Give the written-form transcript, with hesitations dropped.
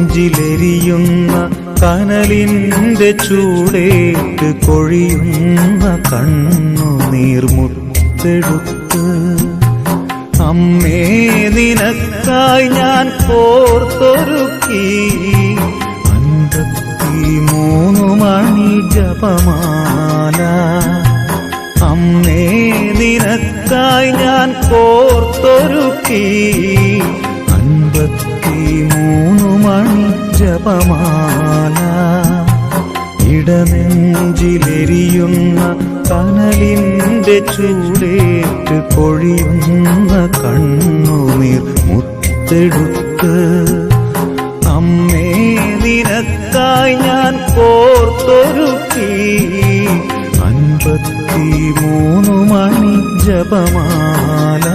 ഇടനെഞ്ചിലെരിയുന്ന കനലിന്റെ ചൂടേറ്റ് കൊഴിയുന്ന കണ്ണുനീർമുത്തെടുത്ത് അമ്മേ നിനക്കായി ഞാൻ കോർത്തൊരുക്കി 53 മണി ജപമാല. അമ്മേ നിനക്കായി ഞാൻ കോർത്തൊരുക്കി 53 മണി ജപമാല. ഇടനെഞ്ചിലെരിയുന്ന കനലിന്റെ ചൂടേറ്റ് കൊഴിയുന്ന കണ്ണുനീർ മുത്തെടുത്ത് അമ്മേ നിനക്കായി ഞാൻ കോർത്തൊരുക്കി 53 മണി ജപമാല.